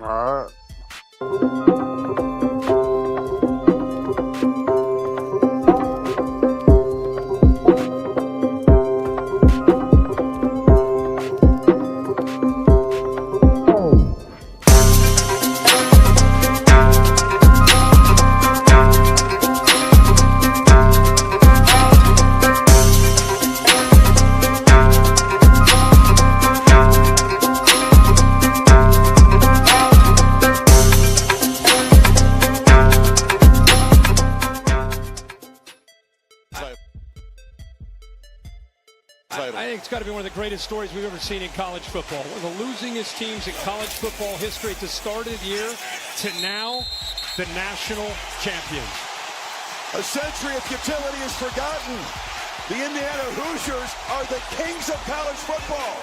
All I think it's got to be one of the greatest stories we've ever seen in college football. One of the losingest teams in college football history at the start of the year to now the national champions. A century of futility is forgotten. The Indiana Hoosiers are the kings of college football.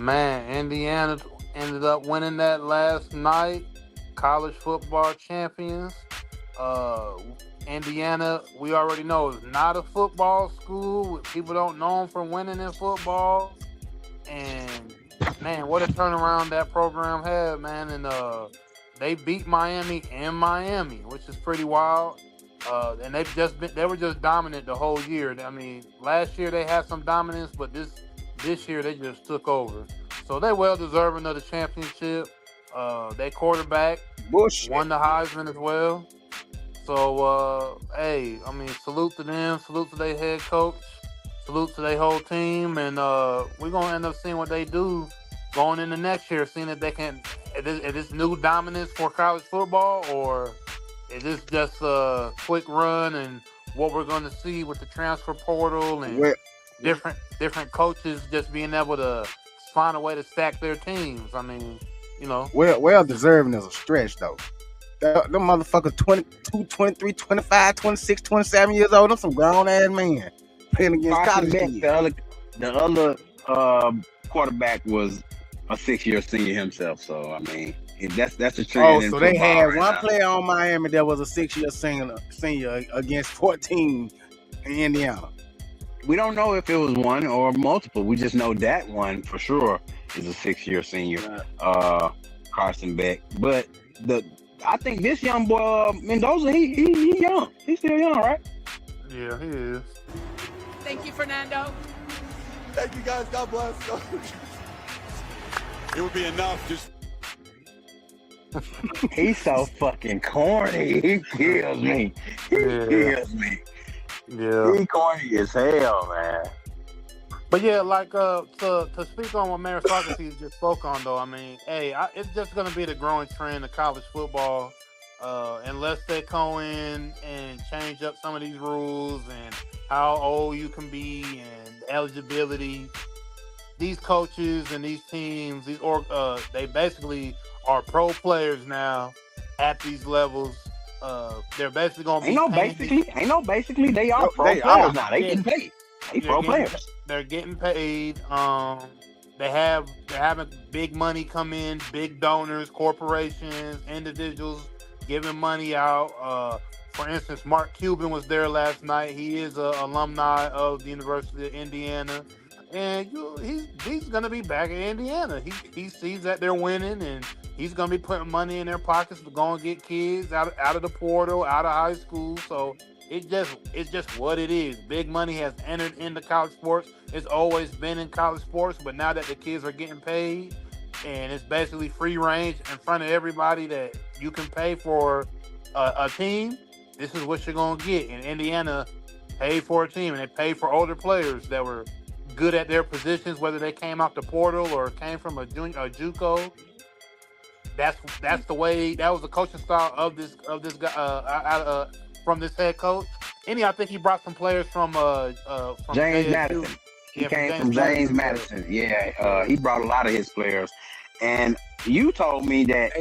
Man, Indiana ended up winning that last night. College football champions. Indiana, we already know, is not a football school. People don't know them for winning in football. And man, what a turnaround that program had, man. And they beat Miami in Miami, which is pretty wild. And they were just dominant the whole year. I mean, last year they had some dominance, but this year they just took over. So they're well deserving of the championship. Their quarterback won the Heisman as well. So, hey, I mean, salute to them. Salute to their head coach. Salute to their whole team. And we're going to end up seeing what they do going into next year, seeing if they can, is this new dominance for college football, or is this just a quick run and what we're going to see with the transfer portal and different coaches just being able to find a way to stack their teams. I mean, you know. Well deserving is a stretch, though. Them motherfuckers 22, 23, 25, 26, 27 years old. Them some grown-ass men playing against college kids. The other quarterback was a 6-year senior himself. So, I mean, that's a trend. Oh, so they had one player on Miami that was a 6-year senior against 14 in Indiana. We don't know if it was one or multiple. We just know that one for sure is a 6-year senior, Carson Beck. But I think this young boy Mendoza, he young. He's still young, right? Yeah, he is. Thank you, Fernando. Thank you, guys. God bless. It would be enough. Just He's so fucking corny. He kills me. Kills me. Yeah. He corny as hell, man. But yeah, like to speak on what Mayor Socrates just spoke on, though, I mean, hey, it's just going to be the growing trend of college football, unless they go in and change up some of these rules and how old you can be and eligibility. These coaches and these teams, they basically are pro players now at these levels. They're basically going to be Ain't no basically. They are pro players now. They getting paid. They pro players. They're getting paid. They're having big money come in, big donors, corporations, individuals giving money out. For instance, Mark Cuban was there last night. He is an alumni of the University of Indiana, and he's going to be back in Indiana. He sees that they're winning, and he's going to be putting money in their pockets to go and get kids out of the portal, out of high school. So it's just what it is. Big money has entered into college sports. It's always been in college sports, but now that the kids are getting paid, and it's basically free range in front of everybody that you can pay for a team, this is what you're going to get. And Indiana paid for a team, and they paid for older players that were good at their positions, whether they came out the portal or came from a JUCO. That's the way. That was the coaching style of this guy from this head coach. I think he brought some players from James Madison. He came from James Madison. Yeah, he brought a lot of his players. And you told me that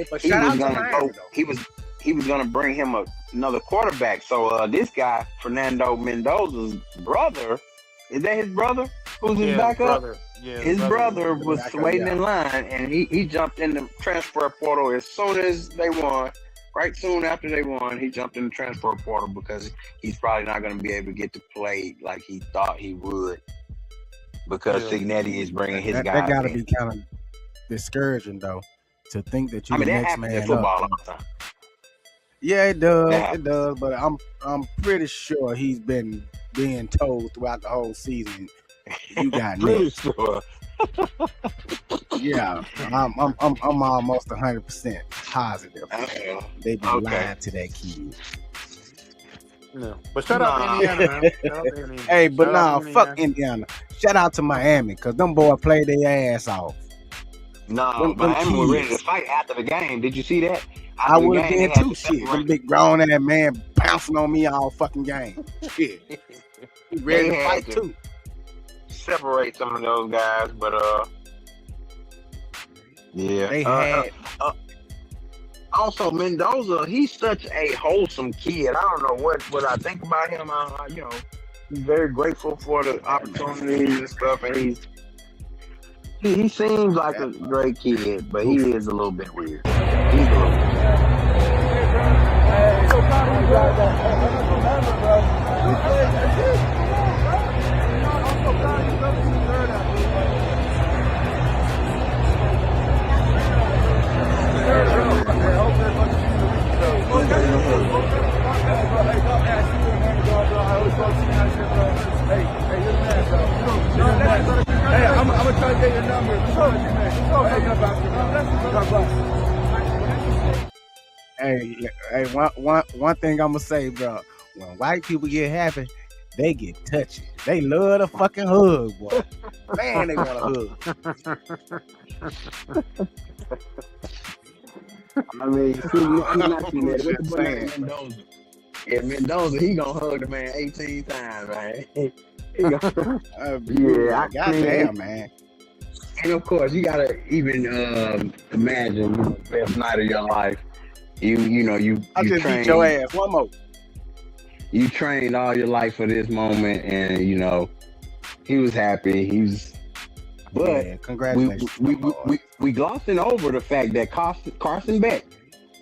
he was gonna bring him another quarterback. So this guy, Fernando Mendoza's brother, is that his brother? Who's his backup? Yeah, His brother was Back up, waiting yeah. in line, and he jumped in the transfer portal as soon as they won. Right soon after they won, he jumped in the transfer portal because he's probably not going to be able to get to play like he thought he would because Signetti is bringing his guys. That got to in. be kind of discouraging, though, to think that you're I mean, the that next happens in man football up. all the time. Yeah, it does. Yeah. It does. But I'm pretty sure he's been being told throughout the whole season, you got Pretty next. sure. Yeah, I'm almost 100% positive. They've been lying to that kid. Yeah. But shout out to Indiana, man. Shout out to Indiana. Hey, but Shout out nah, to fuck Indiana. Shout out to Miami, because them boys played their ass off. No, Them Miami was ready to kids. fight after the game. Did you see that? I After the would have game, been they had too, to shit. Them separate. big grown ass man bouncing on me all fucking game. Shit. He ready They to had fight to. too. Separate some of those guys, but yeah. They had Also, Mendoza, he's such a wholesome kid. I don't know what I think about him. He's very grateful for the opportunities and stuff, and he seems like a great kid, but he is a little bit weird. He's a little weird. Hey, I'm gonna try to get your number. Hey, one thing I'm gonna say, bro. When white people get happy, they get touchy. They love the fucking hug, boy. Man, they want a hug. I mean, I'm not seeing that. What's the boy named Mendoza? Yeah, Mendoza, he gonna hug the man 18 times, man. He gonna, yeah, goddamn, man. and of course, you gotta even imagine the best night of your life. You I just beat your ass. One more. You trained all your life for this moment, and he was happy. But yeah, congratulations. we glossing over the fact that Carson Beck,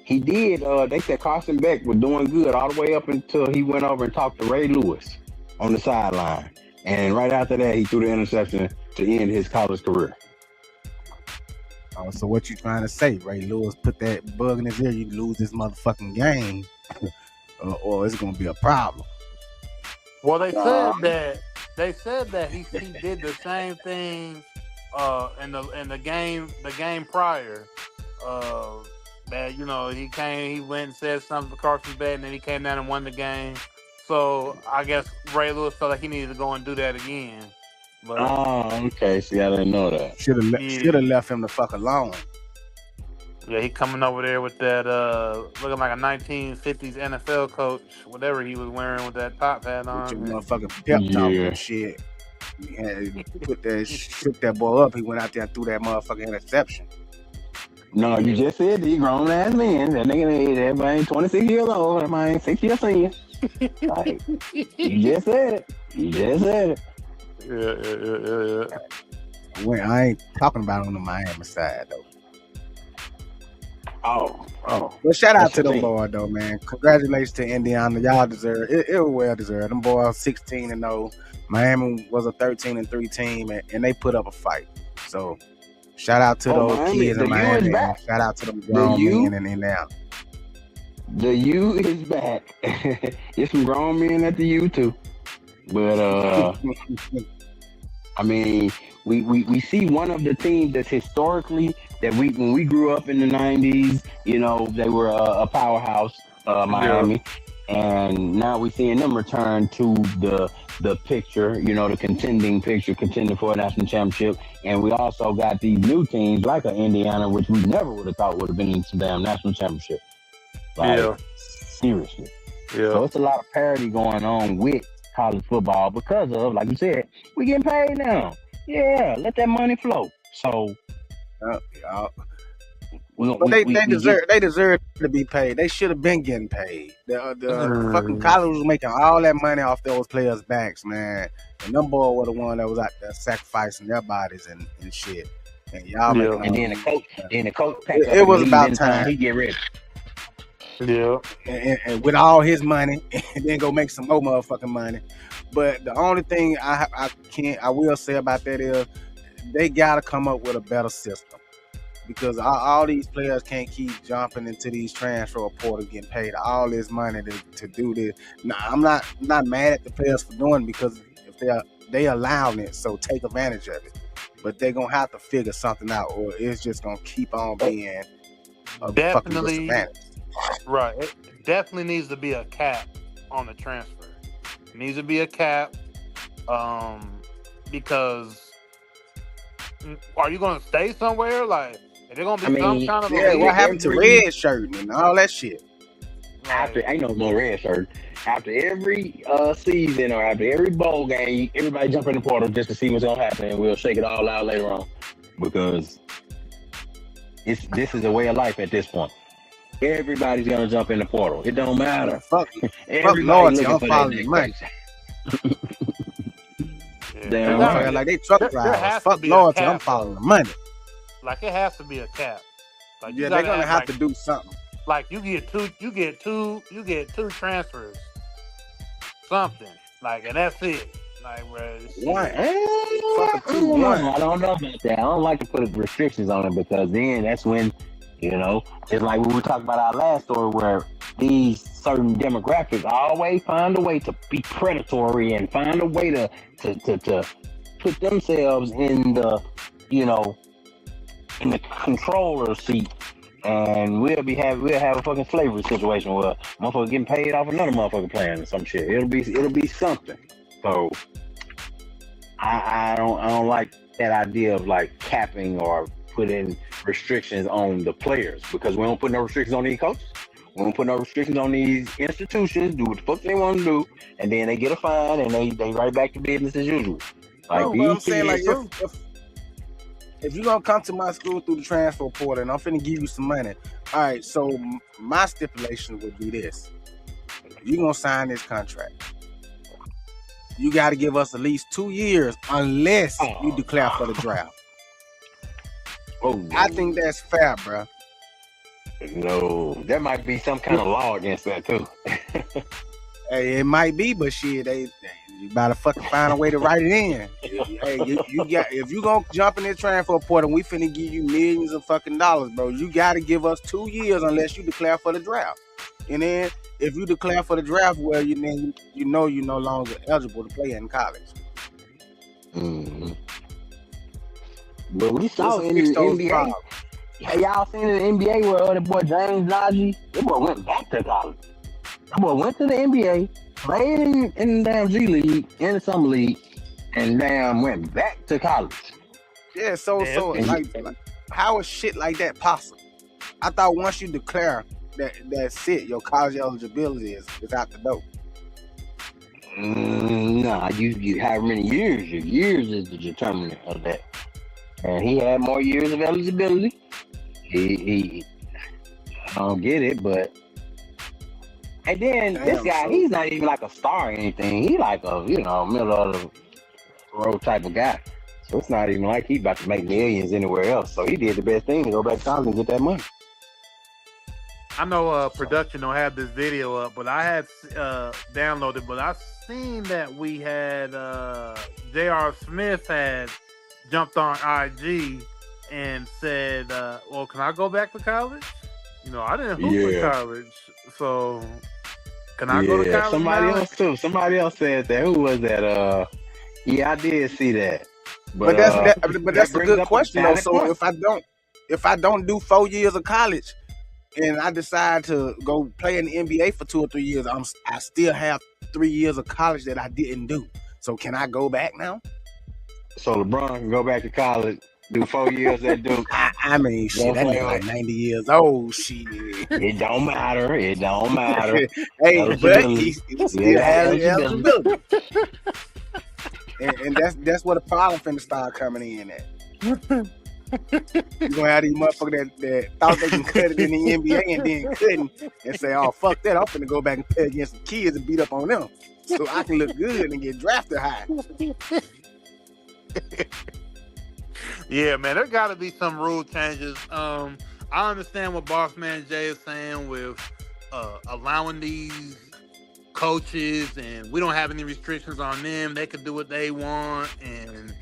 he did. They said Carson Beck was doing good all the way up until he went over and talked to Ray Lewis on the sideline, and right after that, he threw the interception to end his college career. So what you trying to say? Ray Lewis put that bug in his ear. You lose this motherfucking game, or it's gonna be a problem. Well, they said that he did the same thing in the game prior. That he went and said something to Carson Beck, and then he came down and won the game. So I guess Ray Lewis felt like he needed to go and do that again. But, okay. See, I didn't know that. Should have left him the fuck alone. Yeah, he coming over there with that looking like a 1950s NFL coach, whatever he was wearing with that top hat on. With your motherfucking pep talk and shit. He had shook that boy up. He went out there and threw that motherfucking interception. No, you just said these grown ass men. That nigga, that man, 26 years old. That man, 6 years senior. Like, you just said it. Yeah. I ain't talking about on the Miami side though. Oh. Well, shout out to them boys though, man. Congratulations to Indiana. Y'all deserve it. It was well deserved. Them boys 16-0. Miami was a 13-3 team, and they put up a fight. So shout out to those Miami, kids in Miami. back. Shout out to them grown men in Indiana. The U is back. There's some grown men at the U too. But I mean, we see one of the teams that's historically that when we grew up in the 90s, they were a powerhouse, Miami, and now we're seeing them return to the picture, the contending for a national championship. And we also got these new teams like Indiana, which we never would have thought would have been in some damn national championship. Seriously. Yeah. So it's a lot of parity going on with college football because of, like you said, we getting paid now. Yeah, let that money flow. So But they deserve to be paid. They should have been getting paid. The fucking college was making all that money off those players' backs, man. And them boys were the one that was out there sacrificing their bodies and shit. And y'all making and then the coach it was about time he get ready. Yeah. And with all his money, and then go make some more motherfucking money. But the only thing I will say about that is they gotta come up with a better system. Because all these players can't keep jumping into these transfer portals getting paid all this money to do this. Now, I'm not mad at the players for doing it because if they allowing it, so take advantage of it. But they're gonna have to figure something out, or it's just gonna keep on being a fucking disadvantage. Right. It definitely needs to be a cap on the transfer. It needs to be a cap, because are you gonna stay somewhere? Like, is there gonna be some kind of what happened to red shirt and all that shit? After ain't no more red shirt. After every season or after every bowl game, everybody jump in the portal just to see what's gonna happen, and we'll shake it all out later on. Because this is a way of life at this point. Everybody's gonna jump in the portal. It don't matter. Fuck loyalty. I'm following money. Damn, like they truck drivers. Fuck loyalty. I'm following the money. Like, it has to be a cap. Like, they're gonna have to do something. Like, you get two transfers. Something. Like, and that's it. Like, one. I don't know about that. I don't like to put restrictions on it because then that's when, it's like we were talking about our last story where these certain demographics always find a way to be predatory and find a way to put themselves in the, in the controller seat. And we'll have a fucking slavery situation where motherfucker getting paid off another motherfucker playing or some shit. It'll be something. So I don't like that idea of like capping or putting restrictions on the players because we don't put no restrictions on these coaches. We don't put no restrictions on these institutions. Do what the fuck they want to do, and then they get a fine and they right back to business as usual. Like I'm saying, like if you're going to come to my school through the transfer portal and I'm finna give you some money, all right, so my stipulation would be this. You're going to sign this contract. You got to give us at least 2 years unless you declare for the draft. I think that's fair, bro. No, there might be some kind of law against that, too. Hey, it might be, but shit, you gotta fucking find a way to write it in. Hey, you got if you gonna jump in this transfer portal, we finna give you millions of fucking dollars, bro. You gotta give us 2 years unless you declare for the draft. And then if you declare for the draft, well, you're no longer eligible to play in college. Mm-hmm. But we saw in the NBA. Hey, y'all seen in the NBA where the boy James Najee, that boy went back to college. That boy went to the NBA, played in the damn G League, in the Summer League, and damn went back to college. Yeah, so like how is shit like that possible? I thought once you declare that's it, your college eligibility is out the door. Nah, you have many years. Your years is the determinant of that. And he had more years of eligibility. He I don't get it, but and then this guy, he's not even like a star or anything. He like a middle of the road type of guy. So it's not even like he's about to make millions anywhere else. So he did the best thing to go back to college and get that money. I know production don't have this video up, but I had downloaded. But I seen that we had J.R. Smith had jumped on IG and said, "Well, can I go back to college? I didn't hoop for college, so can I go to college?" Somebody else said that. Who was that? Yeah, I did see that. But that's a good question though. So if I don't do 4 years of college and I decide to go play in the NBA for 2 or 3 years, I still have 3 years of college that I didn't do. So can I go back now? So LeBron can go back to college, do 4 years at Duke. I mean, shit, that nigga like 90 years old. Shit. It don't matter. Hey, but he still has eligibility. And that's where the problem finna start coming in at. You gonna have these motherfuckers that thought they can cut it in the NBA and then couldn't, and say, "Oh fuck that! I'm finna go back and play against some kids and beat up on them, so I can look good and get drafted high." Yeah, man, there got to be some rule changes. I understand what Boss Man Jay is saying with allowing these coaches, and we don't have any restrictions on them. They can do what they want, and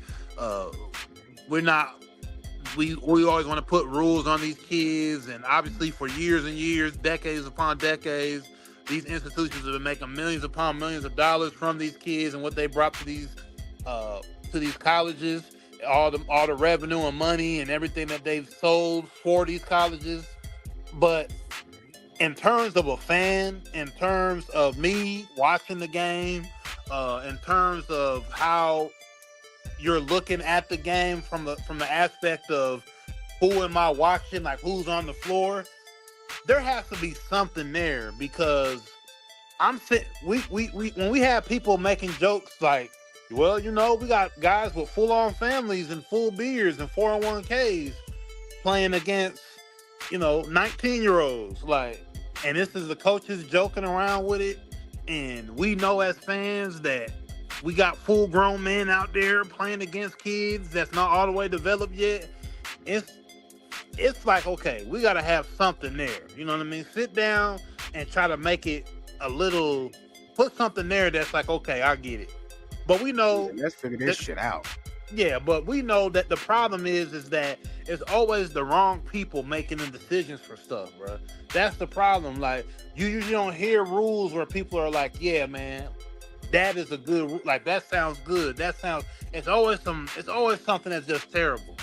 we always want to put rules on these kids. And obviously, for years and years, decades upon decades, these institutions have been making millions upon millions of dollars from these kids and what they brought to these colleges. All the revenue and money and everything that they've sold for these colleges. But in terms of a fan, in terms of me watching the game, in terms of how you're looking at the game from the aspect of who am I watching, like who's on the floor, there has to be something there, because when we have people making jokes like, well, you know, we got guys with full-on families and full beards and 401ks playing against, 19-year-olds. Like, and this is the coaches joking around with it. And we know as fans that we got full-grown men out there playing against kids that's not all the way developed yet. It's like, okay, we got to have something there. You know what I mean? Sit down and try to make it put something there that's like, okay, I get it. But we know, let's figure this shit out. Yeah, but we know that the problem is that it's always the wrong people making the decisions for stuff, bro. That's the problem. Like, you usually don't hear rules where people are like, yeah, man, that is a good, like, that sounds good. It's always something that's just terrible.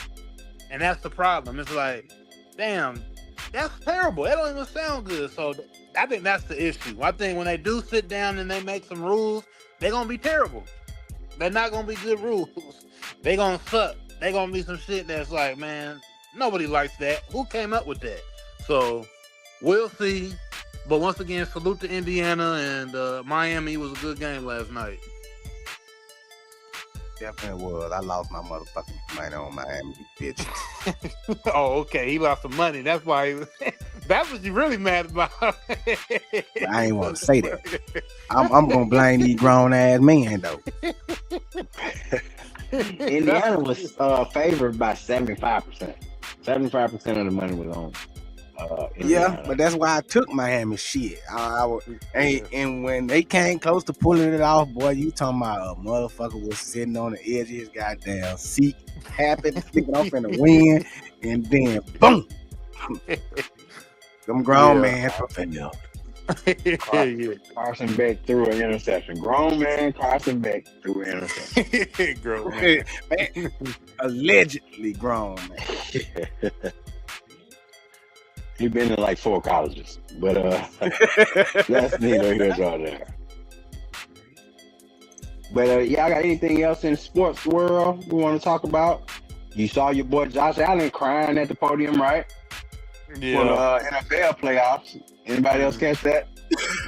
And that's the problem. It's like, damn, that's terrible. That don't even sound good. So I think that's the issue. I think when they do sit down and they make some rules, they're going to be terrible. They're not going to be good rules. They're going to suck. They're going to be some shit that's like, man, nobody likes that. Who came up with that? So we'll see. But once again, salute to Indiana, and Miami was a good game last night. Definitely was. I lost my motherfucking money on Miami, bitch. Oh, okay. He lost some money. That's why that's what you really mad about. I ain't want to say that. I'm going to blame these grown-ass men, though. Indiana was favored by 75%. 75% of the money was on yeah, but that's why I took Miami shit. And when they came close to pulling it off, boy, you talking about a motherfucker was sitting on the edge of his goddamn seat, happy, thinking I'm finna win, and then boom, them grown man prevailed. Carson Beck threw an interception. Grown man Carson Beck threw an interception. Grown man. Man, allegedly grown man. He been in like 4 colleges, but that's neither here nor there. But y'all got anything else in the sports world we want to talk about? You saw your boy Josh Allen crying at the podium, right? Yeah. For the NFL playoffs. Anybody else catch that?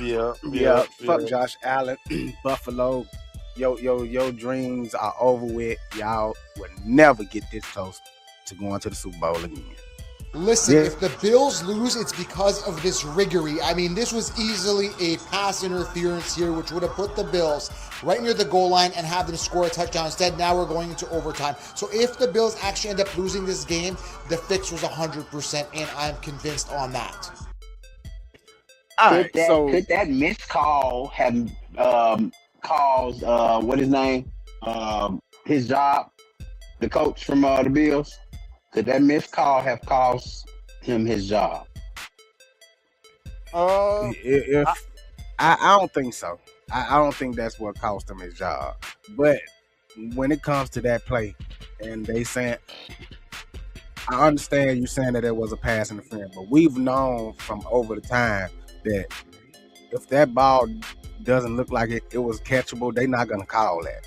Yeah. Fuck Josh Allen, Buffalo. Your dreams are over with. Y'all would never get this close to going to the Super Bowl again. Listen, if the Bills lose, it's because of this riggery. I mean, this was easily a pass interference here, which would have put the Bills right near the goal line and have them score a touchdown. Instead, now we're going into overtime. So if the Bills actually end up losing this game, the fix was 100%, and I'm convinced on that. Could that missed call have caused, what his name? His job, the coach from the Bills? Could that missed call have cost him his job? I don't think so. I don't think that's what cost him his job. But when it comes to that play, and they saying, I understand you saying that it was a pass interference, but we've known from over the time that if that ball doesn't look like it was catchable, they're not gonna call that.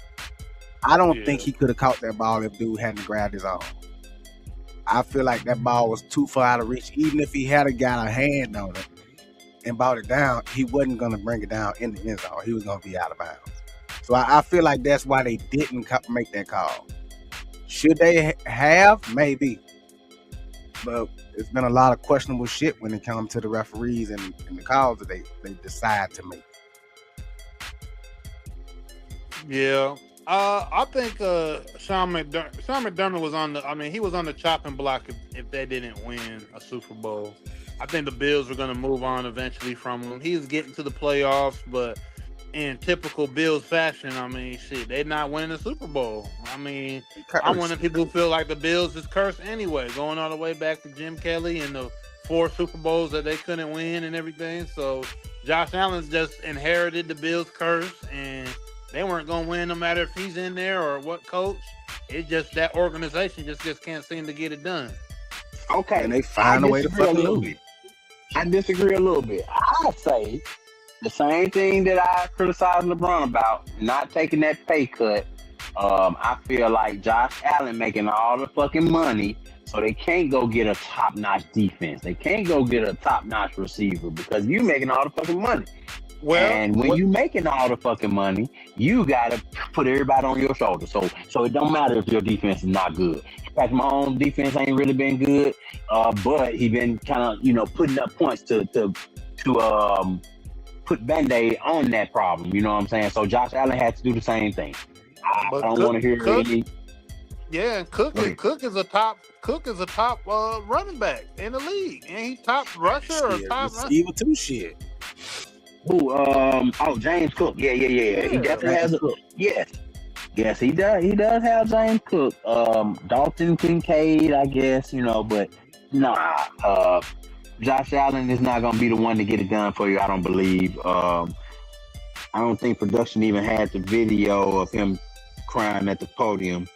I don't think he could have caught that ball if dude hadn't grabbed his arm. I feel like that ball was too far out of reach. Even if he had got a hand on it and brought it down, he wasn't going to bring it down in the end zone. He was going to be out of bounds. So I feel like that's why they didn't make that call. Should they have? Maybe. but it's been a lot of questionable shit when it comes to the referees and the calls that they decide to make. Yeah. I think Sean McDermott was on the. I mean, he was on the chopping block if they didn't win a Super Bowl. I think the Bills were going to move on eventually from him. He was getting to the playoffs, but in typical Bills fashion, I mean, shit, they're not winning the Super Bowl. I mean, I'm one of the people who feel like the Bills is cursed anyway, going all the way back to Jim Kelly and the 4 Super Bowls that they couldn't win and everything. So Josh Allen's just inherited the Bills curse, and they weren't going to win no matter if he's in there or what coach. It's just that organization just can't seem to get it done. Okay. And they find a way to fuck lose. I disagree a little bit. I say the same thing that I criticized LeBron about, not taking that pay cut. I feel like Josh Allen making all the fucking money, so they can't go get a top-notch defense. They can't go get a top-notch receiver because you making all the fucking money. Well, and when you making all the fucking money, you gotta put everybody on your shoulders. So it don't matter if your defense is not good. Patrick Mahomes' defense ain't really been good, but he been kind of putting up points to put Band-Aid on that problem. You know what I'm saying? So Josh Allen had to do the same thing. I don't want to hear any. Yeah, Cook is a top running back in the league, and he top rusher or top receiver too. Shit. Who? James Cook. Yeah. He definitely has a. Yes, he does. He does have James Cook. Dalton Kincaid, I guess, but nah. Josh Allen is not gonna be the one to get it done for you. I don't believe. I don't think production even had the video of him crying at the podium.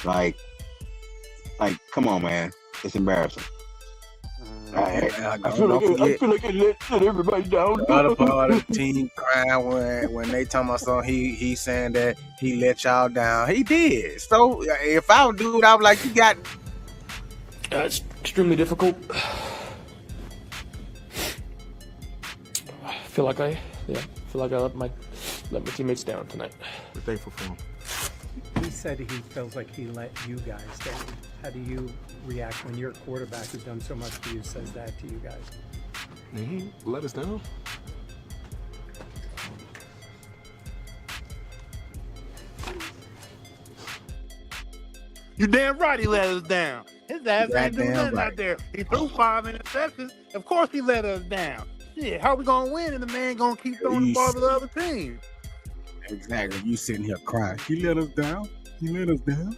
Like, come on, man, it's embarrassing. I feel like it let everybody down. The other part of the team crying when they talking about something, he saying that he let y'all down. He did. So if I would do it, I was like, you got. It's extremely difficult. I feel like I let my teammates down tonight. We're thankful for him. He said he feels like he let you guys down. How do you react when your quarterback who's done so much for you says that to you guys? He let us down? You damn right he let us down. His ass ain't doing nothing out there. He threw 5 interceptions. Of course he let us down. Shit, how we gonna win and the man gonna keep throwing the ball to the other team? Exactly. You sitting here crying. He let us down. He let us down.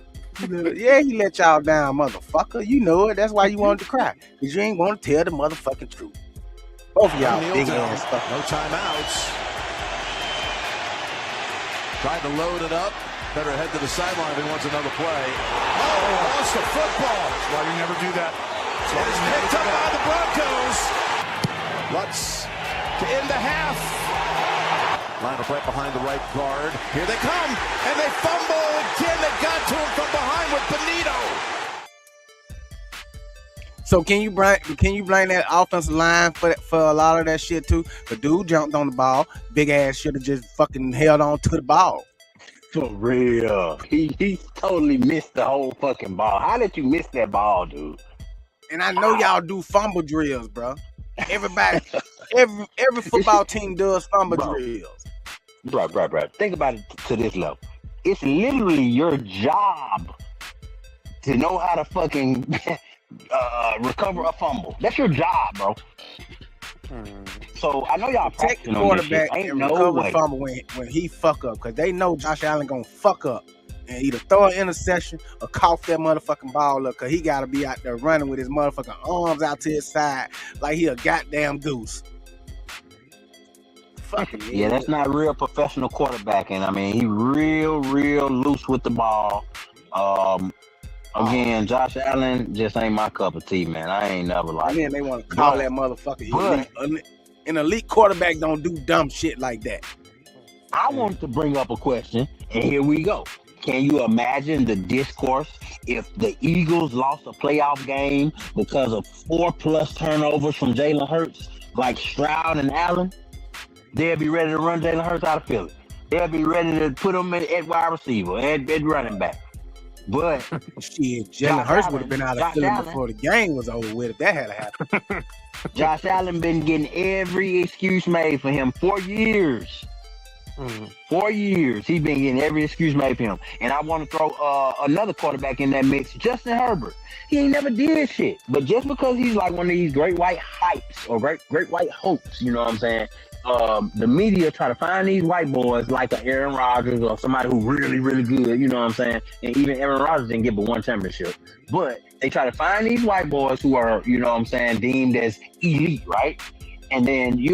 Yeah, he let y'all down, motherfucker. You know it. That's why you wanted to cry. Because you ain't want to tell the motherfucking truth. Both of y'all big ass stuff. No timeouts. Tried to load it up. Better head to the sideline if he wants another play. Oh, lost the football. That's why you never do that. It is picked up by the Broncos. Lutz to end the half. Line up right behind the right guard. Here they come, and they fumble again. They got to him from behind with Benito. So can you blame that offensive line for a lot of that shit too? The dude jumped on the ball. Big ass should have just fucking held on to the ball. For real. He totally missed the whole fucking ball. How did you miss that ball, dude? And I know y'all do fumble drills, bro. Everybody, every football team does fumble drills. Bro. Think about it to this level. It's literally your job to know how to fucking recover a fumble. That's your job, bro. So I know y'all take the quarterback and recover a fumble when he fuck up, because they know Josh Allen gonna fuck up and either throw an interception or cough that motherfucking ball up, because he gotta be out there running with his motherfucking arms out to his side like he a goddamn goose. Yeah, that's not real professional quarterbacking. I mean, he real loose with the ball. Again, Josh Allen just ain't my cup of tea, man. I ain't never liked him. They want to call that motherfucker elite. An elite quarterback don't do dumb shit like that. I wanted to bring up a question, and here we go. Can you imagine the discourse if the Eagles lost a playoff game because of 4+ turnovers from Jalen Hurts, like Stroud and Allen? They'll be ready to run Jalen Hurts out of Philly. They'll be ready to put him at wide receiver, at running back. But shit, Jalen Josh Hurts would Allen- have been out of Josh Philly Allen- before the game was over with if that had happened. Josh Allen been getting every excuse made for him for years. 4 years, he's been getting every excuse made for him. And I want to throw another quarterback in that mix, Justin Herbert. He ain't never did shit. But just because he's like one of these great white hypes or great white hopes, you know what I'm saying? The media try to find these white boys like a Aaron Rodgers or somebody who really, really good, you know what I'm saying? And even Aaron Rodgers didn't get but one championship. But they try to find these white boys who are, you know what I'm saying, deemed as elite, right? And then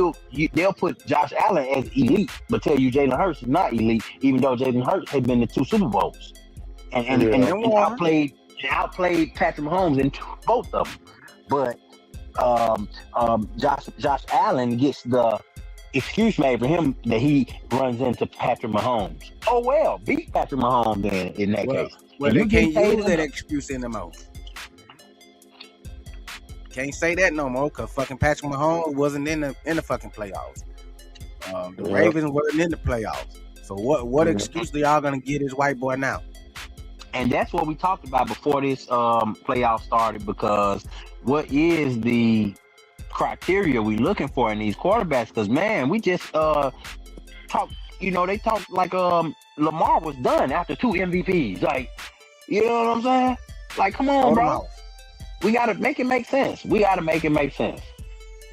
they'll put Josh Allen as elite, but tell you Jalen Hurts is not elite, even though Jalen Hurts had been to 2 Super Bowls and outplayed Patrick Mahomes in both of them. But Josh Allen gets the excuse made for him that he runs into Patrick Mahomes. Oh well, beat Patrick Mahomes then in that case. Well, they can't use that excuse anymore. Can't say that no more because fucking Patrick Mahomes wasn't in the fucking playoffs. The Ravens wasn't in the playoffs. So what excuse are y'all gonna get this white boy now? And that's what we talked about before this playoff started, because what is the criteria we looking for in these quarterbacks? Because man, we just talk, they talk like Lamar was done after 2 MVPs. Like, you know what I'm saying? Like, come on, bro. We gotta make it make sense.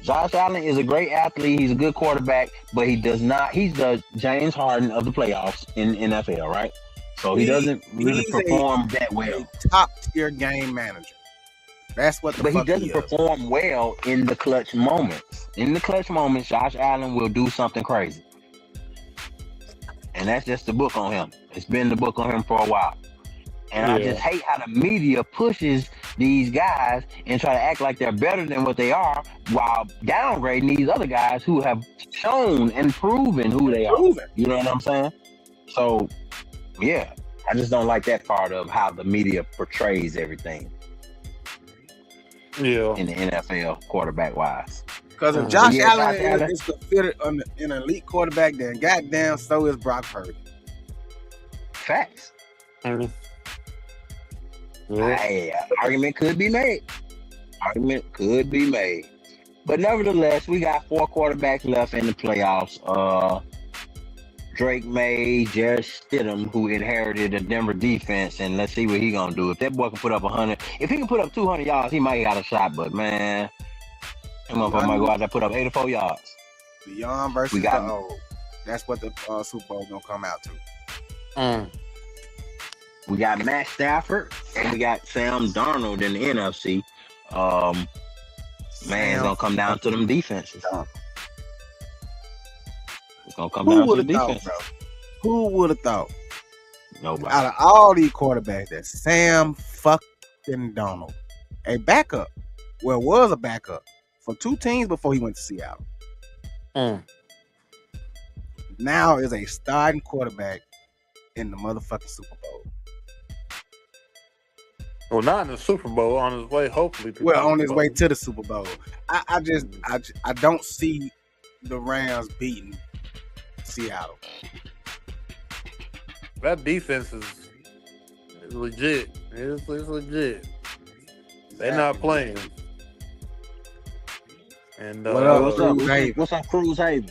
Josh Allen is a great athlete. He's a good quarterback, but he's the James Harden of the playoffs in NFL, right? So he doesn't really perform that well. Top tier game manager. That's what But he doesn't perform well in the clutch moments. In the clutch moments, Josh Allen will do something crazy. And that's just the book on him. It's been the book on him for a while. And I just hate how the media pushes these guys and try to act like they're better than what they are while downgrading these other guys who have shown and proven who they are. You know what I'm saying? So, yeah, I just don't like that part of how the media portrays everything. Yeah. In the NFL, quarterback-wise. Because if Josh Allen is considered an elite quarterback, then goddamn, so is Brock Purdy. Facts. Hey, argument could be made. But nevertheless, we got 4 quarterbacks left in the playoffs. Drake May, Jarrett Stidham, who inherited the Denver defense, and let's see what he gonna do. If that boy can put up 100, if he can put up 200 yards, he might got a shot. But man, that motherfucker might go out there and put up 84 yards. The young versus the old. That's what the Super Bowl gonna come out to. We got Matt Stafford and we got Sam Darnold in the NFC. Man, it's gonna come down to them defenses. It's gonna come down to the defense. Who would have thought? Nobody. Out of all these quarterbacks, that Sam fucking Darnold, a backup, was a backup for 2 teams before he went to Seattle. Now is a starting quarterback in the motherfucking Super Bowl. Well, not in the Super Bowl. On his way, hopefully. On his way to the Super Bowl. I don't see the Rams beating Seattle. That defense is legit. It's legit. They're not playing. And what's up, Cruz Haven?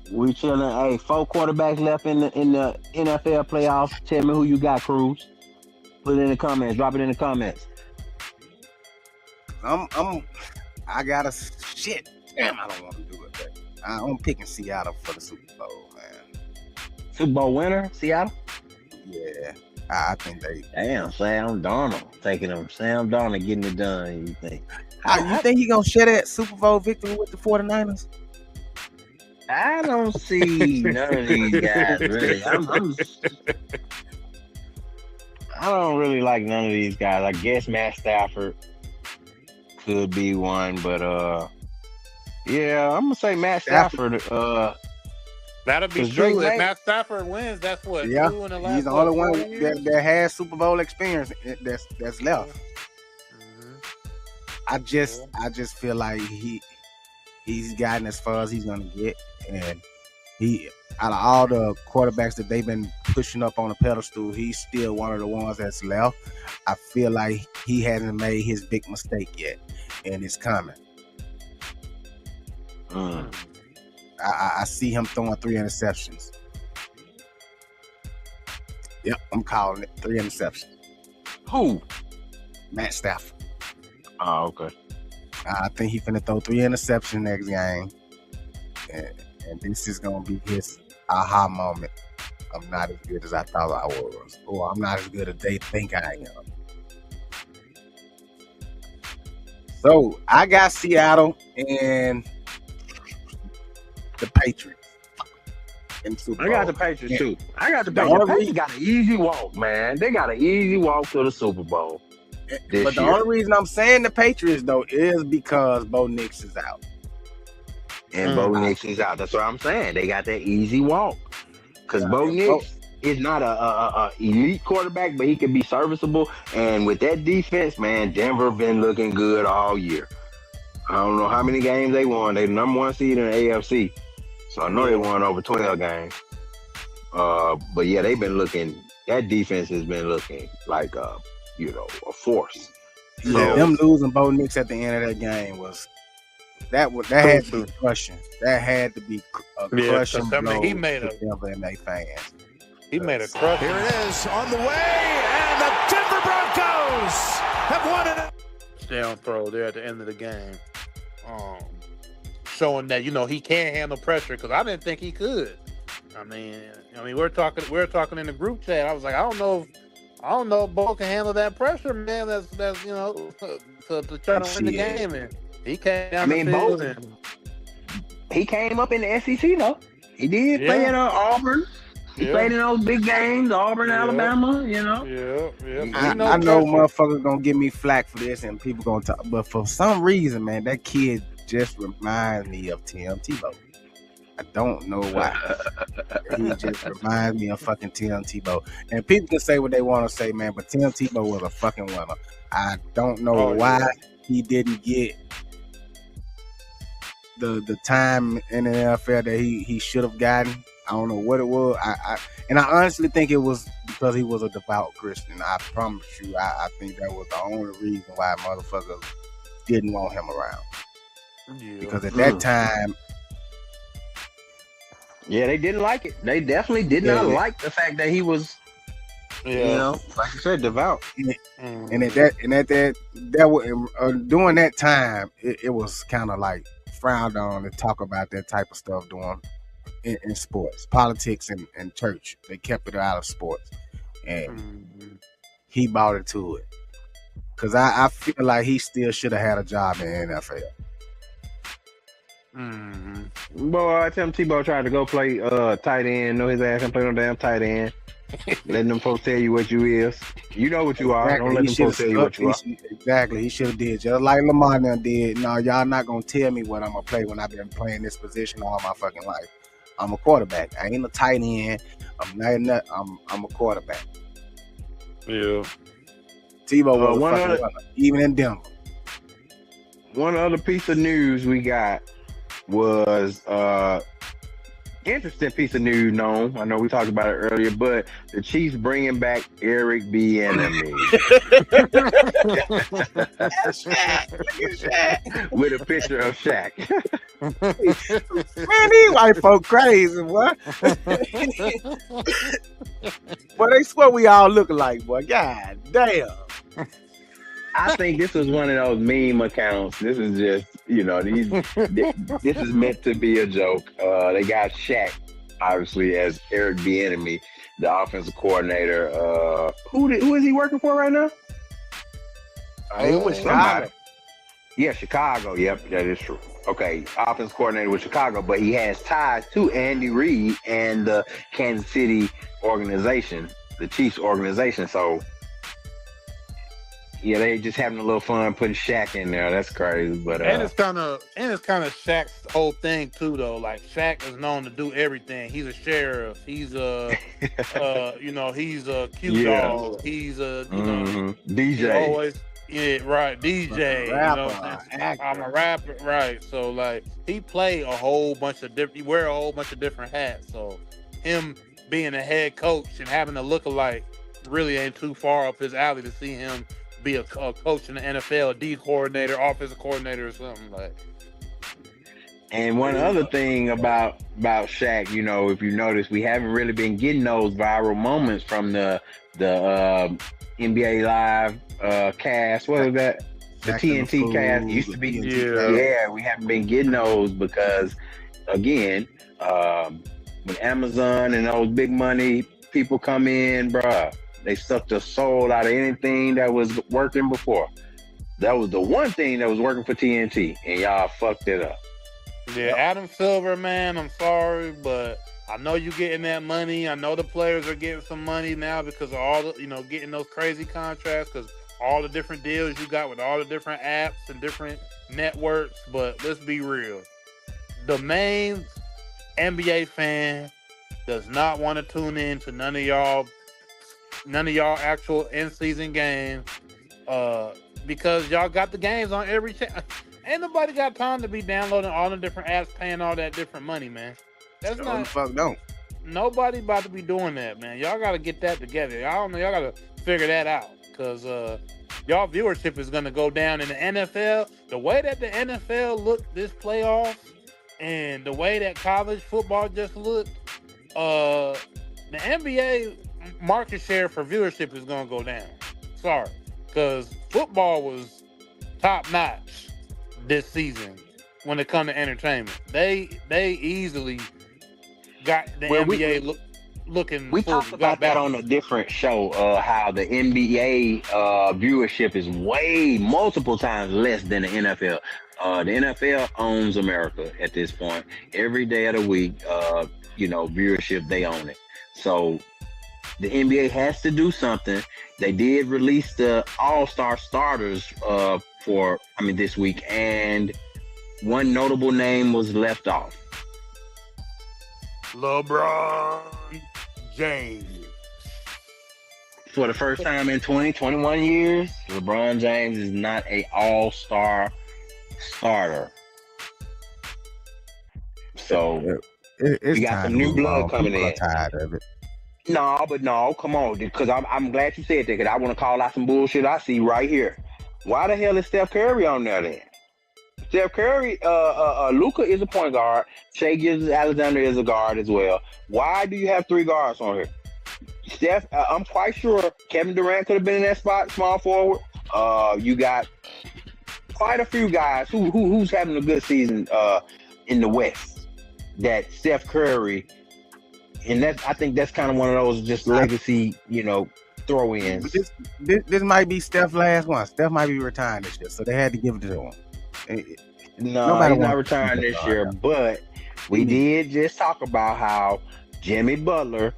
We chilling. Hey, 4 quarterbacks left in the NFL playoffs. Tell me who you got, Cruz. Put it in the comments. Drop it in the comments. I got a shit. Damn, I don't want to do it, but I'm picking Seattle for the Super Bowl, man. Super Bowl winner, Seattle? Yeah, I think they. Damn, Sam Darnold taking them. Sam Darnold getting it done. You think? You think he gonna share that Super Bowl victory with the 49ers? I don't see none of these guys really. I don't really like none of these guys. I guess Matt Stafford could be one, but yeah, I'm gonna say Matt Stafford. That'll be true. If Matt Stafford wins, that's what. Yeah, in the last he's the only one that has Super Bowl experience that's left. I just feel like he's gotten as far as he's gonna get, and He out of all the quarterbacks that they've been pushing up on a pedestal, he's still one of the ones that's left. I feel like he hasn't made his big mistake yet, and it's coming. I see him throwing 3 interceptions. Yep, I'm calling it 3 interceptions. Who? Matt Stafford. Oh, okay. I think he's finna throw 3 interceptions next game, and this is gonna be his aha moment. I'm not as good as I thought I was, or I'm not as good as they think I am. So I got Seattle and the Patriots. I got the Patriots too. I got the The Patriots. The only- Patriots got an easy walk, man. They got an easy walk to the Super Bowl. But the only reason I'm saying the Patriots though is because Bo Nix is out. And Bo Nix is out. That's what I'm saying. They got that easy walk. Because Bo Nix is not a elite quarterback, but he can be serviceable. And with that defense, man, Denver been looking good all year. I don't know how many games they won. They the number 1 seed in the AFC. So I know they won over 12 games. But yeah, they've been looking. That defense has been looking like a force. Yeah, them losing Bo Nix at the end of that game was that had to be crushing. That had to be a crushing blow he made to Denver and their fans. He made a crush. Here it is on the way, and the Denver Broncos have won it. Down throw there at the end of the game, showing that he can't handle pressure, because I didn't think he could. I mean, we're talking in the group chat. I was like, I don't know if Bo can handle that pressure, man. That's to try to win the game. And he came down the field. Bo, he came up in the SEC though. He did play at Auburn. He played in those big games, Auburn, Alabama. I know motherfuckers gonna give me flack for this, and people gonna talk, but for some reason, man, that kid just reminds me of Tim Tebow. I don't know why. He just reminds me of fucking Tim Tebow. And people can say what they want to say, man, but Tim Tebow was a fucking winner. I don't know why he didn't get the time in the NFL that he should have gotten. I don't know what it was. I honestly think it was because he was a devout Christian. I promise you, I think that was the only reason why motherfuckers didn't want him around. Yeah. Because at that time, they didn't like it. They definitely did not like the fact that he was, like you said, devout. And at that during that time, it was kind of like frowned on to talk about that type of stuff doing in sports, politics, and church. They kept it out of sports, and he bought into it. Because I feel like he still should have had a job in the NFL. Boy, Tim Tebow tried to go play tight end. Know his ass can play no damn tight end. Letting them folks tell you what you is. You know what you are. Exactly. Don't let them folks tell you what you are. Exactly. He should have did just like Lamar now did. No, y'all not gonna tell me what I'm gonna play when I've been playing this position all my fucking life. I'm a quarterback. I ain't a tight end. I'm a quarterback. Yeah. Tebow was a fucking runner, even in Denver. One other piece of news we got was interesting piece of news. No, I know we talked about it earlier, but the Chiefs bringing back Eric Bieniemy with a picture of Shaq. Man, these white folk crazy, boy. Boy, they swear we all look alike, boy. God damn. I think this was one of those meme accounts. This is just, this is meant to be a joke. They got Shaq, obviously, as Eric Bieniemy, the offensive coordinator. Who is he working for right now? It was Chicago. Yeah, Chicago. Yep, that is true. Okay, offensive coordinator with Chicago, but he has ties to Andy Reid and the Kansas City organization, the Chiefs organization. So, yeah, they just having a little fun putting Shaq in there. That's crazy, but and it's kind of Shaq's whole thing too, though. Like Shaq is known to do everything. He's a sheriff. He's a, he's a cue dog. He's a, DJ. Yeah, right. DJ. Rapper, You know what I'm saying? actor. I'm a rapper, right? So like he play a whole bunch of different. He wear a whole bunch of different hats. So him being a head coach and having a lookalike really ain't too far up his alley to see him be a coach in the NFL, a D coordinator, offensive coordinator, or something like. And one other thing about Shaq, you know, if you notice, we haven't really been getting those viral moments from the NBA Live cast. What was that? The TNT cast. It used to be. Yeah, we haven't been getting those because, again, when Amazon and those big money people come in, bruh, they suck the soul out of anything that was working before. That was the one thing that was working for TNT, and y'all fucked it up. Yeah, Adam Silver, man, I'm sorry, but I know you getting that money. I know the players are getting some money now because of all the, getting those crazy contracts, because all the different deals you got with all the different apps and different networks. But let's be real. The main NBA fan does not want to tune in to none of y'all actual in-season games because y'all got the games on every channel. Ain't nobody got time to be downloading all the different apps, paying all that different money, man. That's Sure not. the fuck don't. Nobody about to be doing that, man. Y'all got to get that together. Y'all got to figure that out because y'all viewership is going to go down in the NFL. The way that the NFL looked this playoff and the way that college football just looked, the NBA market share for viewership is going to go down. Sorry, because football was top notch this season when it comes to entertainment. They easily got the NBA looking. We talked about that on a different show. How the NBA viewership is way multiple times less than the NFL. The NFL owns America at this point. Every day of the week, viewership, they own it. So the NBA has to do something. They did release the All-Star starters this week, and one notable name was left off. LeBron James. For the first time in 21 years, LeBron James is not an all-star starter. So it's we got some new blood coming in. Tired of it. No, come on, because I'm glad you said that, because I want to call out some bullshit I see right here. Why the hell is Steph Curry on there then? Steph Curry, Luka is a point guard. Shai Gilgeous-Alexander is a guard as well. Why do you have three guards on here? Steph, I'm quite sure Kevin Durant could have been in that spot, small forward. You got quite a few guys who's having a good season in the West. That Steph Curry, and I think that's kind of one of those just legacy, throw-ins. This might be Steph's last one. Steph might be retiring this year, so they had to give it to him. No, he's not retiring this year, but we did just talk about how Jimmy Butler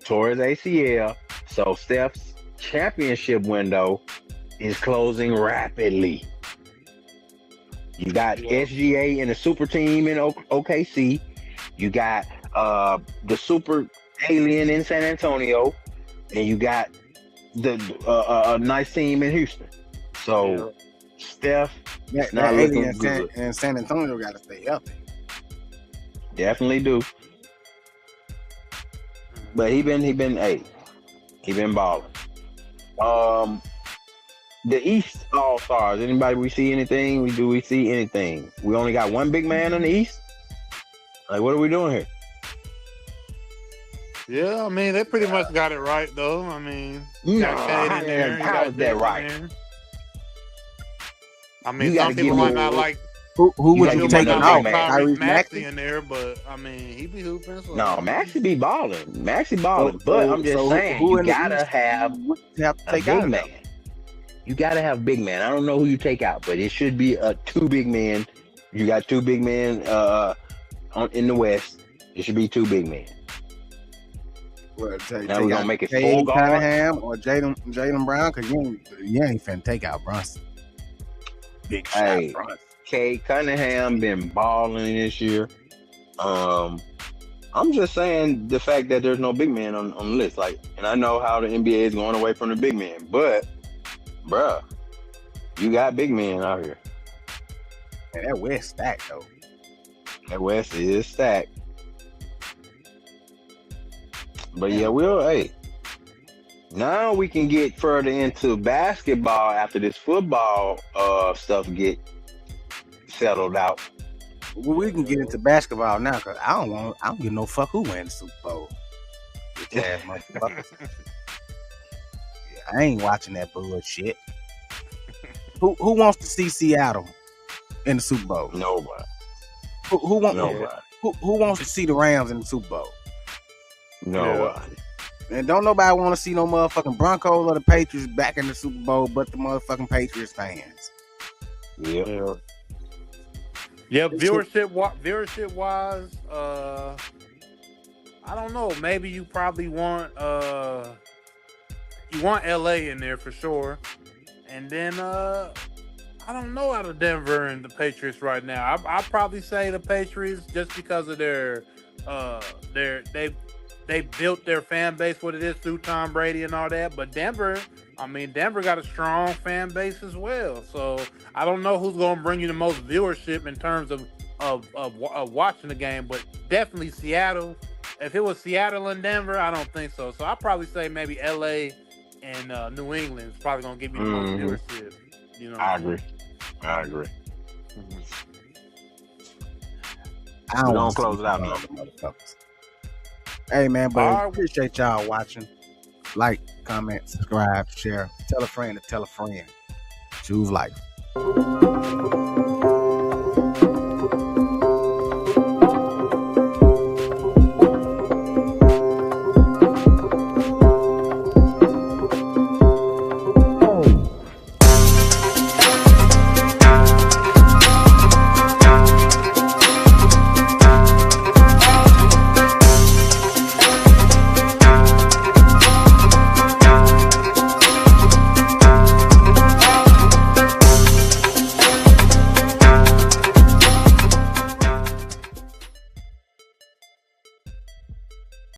tore his ACL, so Steph's championship window is closing rapidly. You got SGA in the super team in OKC. You got the super alien in San Antonio, and you got a nice team in Houston. So Steph, that not looking alien good. And San Antonio got to stay healthy. Definitely do. But he been balling. The East All-Stars. Anybody we see anything? Do we see anything? We only got one big man in the East? Like, what are we doing here? Yeah, I mean, they pretty much got it right, though. I mean, you got Cade in there. How is that right? I mean, some people might not like. Who would you take out? Tyrese Maxey in there, but I mean, he be hooping. So. No, Maxey be balling. But I'm just saying, you gotta have a big man. You gotta have big man. I don't know who you take out, but it should be two big men. You got two big men in the West. It should be two big men. Well, now we're gonna make it Cade full guard. Cunningham or Jaylen Brown, because you ain't finna take out Brunson. Big shot Brunson. Cade Cunningham been balling this year. I'm just saying the fact that there's no big man on the list. Like, and I know how the NBA is going away from the big man, but bruh, You got big men out here. And that West stacked though. That West is stacked. But now we can get further into basketball after this football stuff get settled out. Well, we can get into basketball now because I don't give no fuck who wins the Super Bowl. Bitch ass motherfuckers. I ain't watching that bullshit. Who wants to see Seattle in the Super Bowl? Nobody. Who Nobody. wants to see the Rams in the Super Bowl? Nobody. And don't nobody want to see no motherfucking Broncos or the Patriots back in the Super Bowl, but the motherfucking Patriots fans. Yeah. Yeah, viewership wise, I don't know. Maybe you probably want LA in there for sure, and then I don't know out of Denver and the Patriots right now. I probably say the Patriots just because of they built their fan base what it is through Tom Brady and all that. But Denver got a strong fan base as well. So I don't know who's going to bring you the most viewership in terms of watching the game, but definitely Seattle. If it was Seattle and Denver, I don't think so. So I'll probably say maybe LA and New England is probably going to give you the most viewership. You know, I agree. I don't want to close it out, motherfuckers. Hey man, but I appreciate y'all watching. Like, comment, subscribe, share, tell a friend to tell a friend. Choose life.